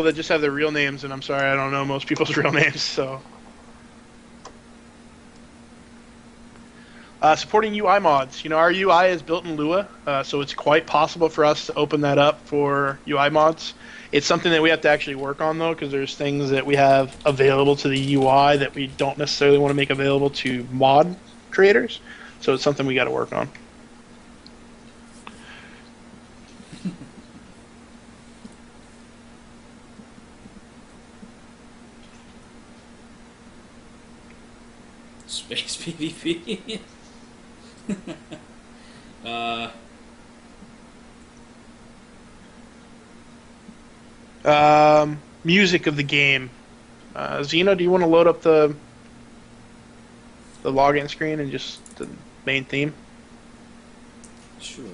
that just have their real names, and I'm sorry, I don't know most people's real names, so. Supporting UI mods. Our UI is built in Lua, so it's quite possible for us to open that up for UI mods. It's something that we have to actually work on, though, because there's things that we have available to the UI that we don't necessarily want to make available to mod creators. So it's something we got to work on. Space PvP. Music of the game. Xeno, do you want to load up the login screen and just the main theme? Sure.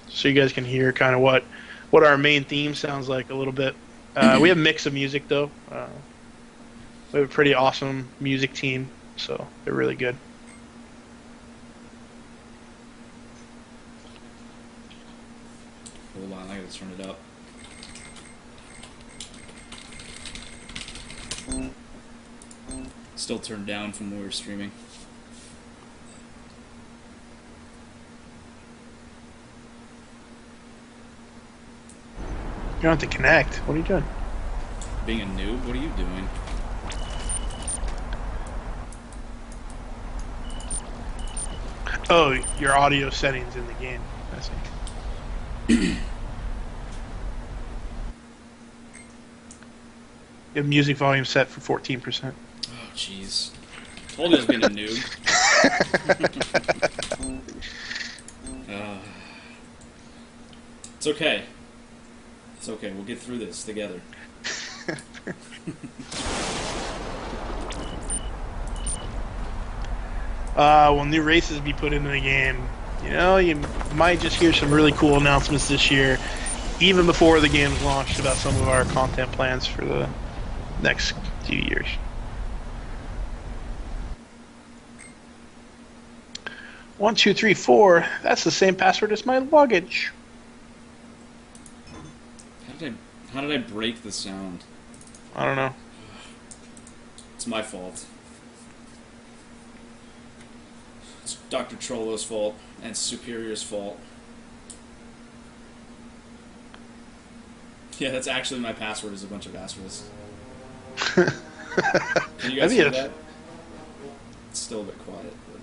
So you guys can hear kind of what our main theme sounds like a little bit. We have a mix of music, though. We have a pretty awesome music team, so they're really good. Hold on, I gotta turn it up. Still turned down from when we were streaming. You don't have to connect. What are you doing? Being a noob? What are you doing? Oh, your audio settings in the game. I see. You have music volume set for 14%. Oh, jeez. Told you I was being a noob. It's okay. It's okay. We'll get through this together. Will new races be put into the game? You might just hear some really cool announcements this year, even before the game's launched, about some of our content plans for the next few years. One, two, three, four. That's the same password as my luggage. How did I break the sound? I don't know. It's my fault. It's Dr. Trollo's fault, and Superior's fault. Yeah, that's actually my password, is a bunch of asterisks. Can you guys hear that? It's still a bit quiet. But...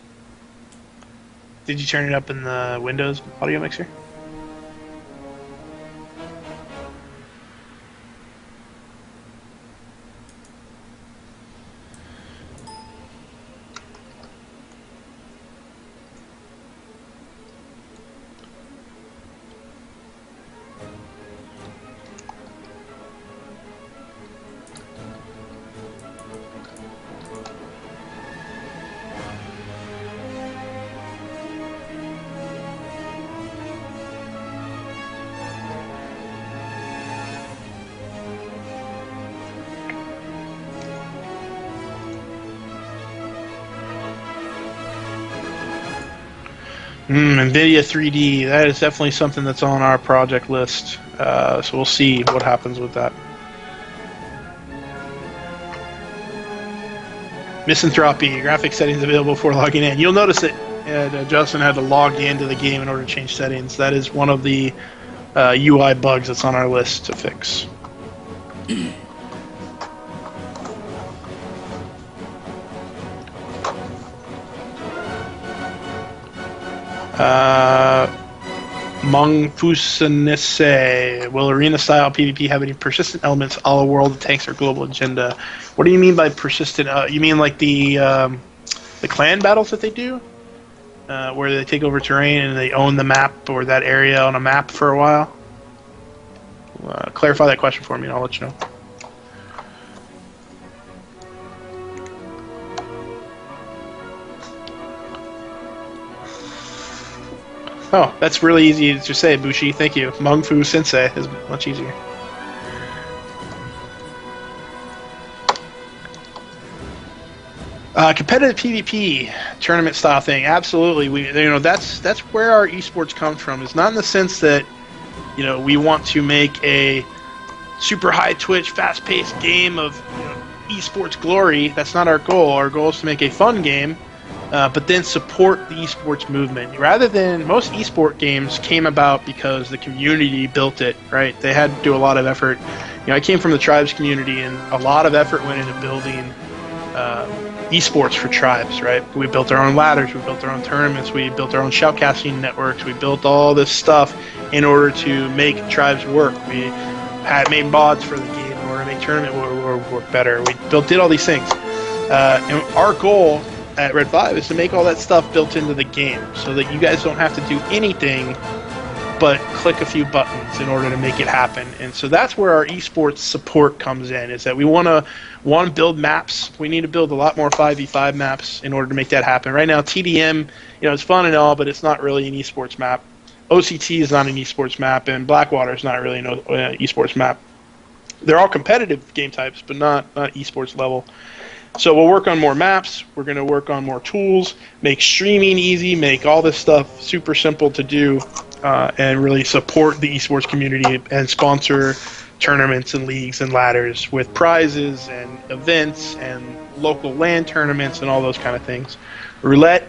Did you turn it up in the Windows audio mixer? NVIDIA 3D, that is definitely something that's on our project list. So we'll see what happens with that. Misanthropy, graphic settings available before logging in. You'll notice that Justin had to log into the game in order to change settings. That is one of the UI bugs that's on our list to fix. Mongfusanese. Will arena-style PvP have any persistent elements a la World of Tanks or Global Agenda? What do you mean by persistent? You mean like the clan battles that they do? Where they take over terrain and they own the map or that area on a map for a while? Clarify that question for me and I'll let you know. Oh, that's really easy to say, Bushi. Thank you. Mung Fu Sensei is much easier. Competitive PvP tournament style thing. Absolutely. That's where our esports comes from. It's not in the sense that we want to make a super high twitch, fast paced game of esports glory. That's not our goal. Our goal is to make a fun game, but then support the esports movement. Rather than most esport games came about because the community built it, right? They had to do a lot of effort. I came from the tribes community, and a lot of effort went into building esports for tribes, right? We built our own ladders, we built our own tournaments, we built our own shoutcasting networks, we built all this stuff in order to make tribes work. We had made mods for the game in order to make tournament work better. We did all these things. And our goal at Red 5 is to make all that stuff built into the game so that you guys don't have to do anything but click a few buttons in order to make it happen. And so that's where our esports support comes in, is that we want to build maps. We need to build a lot more 5v5 maps in order to make that happen. Right now, TDM, it's fun and all, but it's not really an esports map. OCT is not an esports map, and Blackwater is not really an esports map. They're all competitive game types, but not esports level. So we'll work on more maps. We're going to work on more tools, make streaming easy, make all this stuff super simple to do, and really support the esports community and sponsor tournaments and leagues and ladders with prizes and events and local LAN tournaments and all those kind of things. Roulette,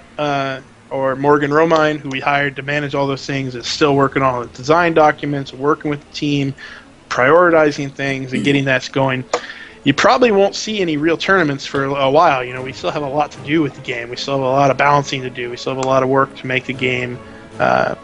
or Morgan Romine, who we hired to manage all those things, is still working on the design documents, working with the team, prioritizing things, and getting that going. You probably won't see any real tournaments for a while. We still have a lot to do with the game. We still have a lot of balancing to do. We still have a lot of work to make the game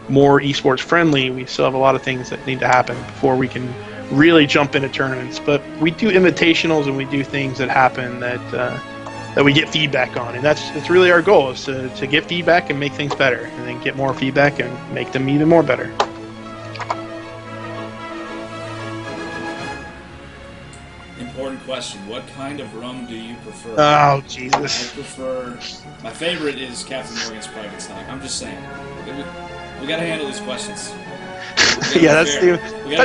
more esports friendly. We still have a lot of things that need to happen before we can really jump into tournaments. But we do invitationals and we do things that happen that we get feedback on, and that's really our goal, is to get feedback and make things better, and then get more feedback and make them even more better. Important question. What kind of rum do you prefer? Oh, Jesus. I prefer... My favorite is Captain Morgan's Private Stock. I'm just saying. We gotta handle these questions. Yeah, that's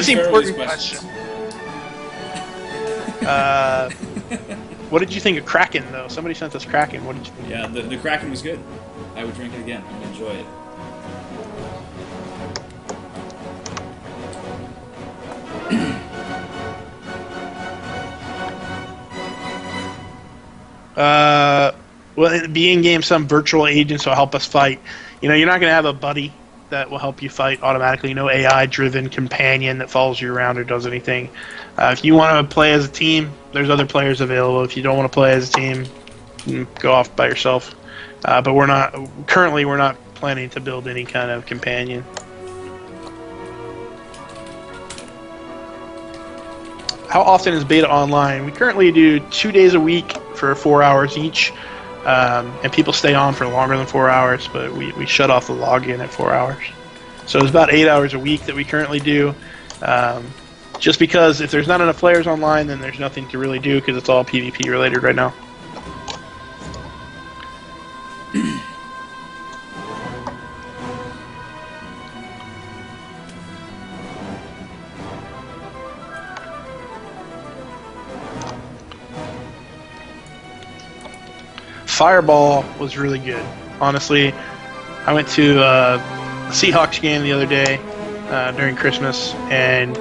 the important question. What did you think of Kraken, though? Somebody sent us Kraken. What did you think? Yeah, the Kraken was good. I would drink it again. I would enjoy it. Well, be in game, some virtual agents will help us fight. You're not going to have a buddy that will help you fight automatically. No AI-driven companion that follows you around or does anything. If you want to play as a team, there's other players available. If you don't want to play as a team, go off by yourself. But we're not planning to build any kind of companion. How often is beta online? We currently do 2 days a week for 4 hours each, and people stay on for longer than 4 hours, but we shut off the login at 4 hours. So it's about 8 hours a week that we currently do. Just because if there's not enough players online, then there's nothing to really do because it's all PvP related right now. FireFall was really good. Honestly, I went to a Seahawks game the other day during Christmas, and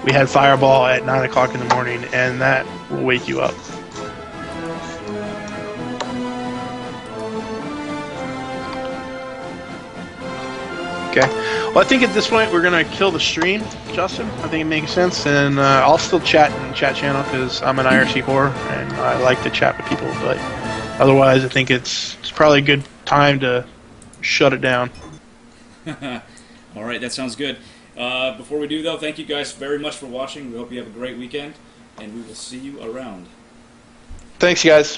we had FireFall at 9 o'clock in the morning, and that will wake you up. Okay. Well, I think at this point we're going to kill the stream, Justin. I think it makes sense, and I'll still chat in the chat channel because I'm an IRC whore, and I like to chat with people, but otherwise I think it's probably a good time to shut it down. All right, that sounds good. Before we do, though, thank you guys very much for watching. We hope you have a great weekend, and we will see you around. Thanks, guys.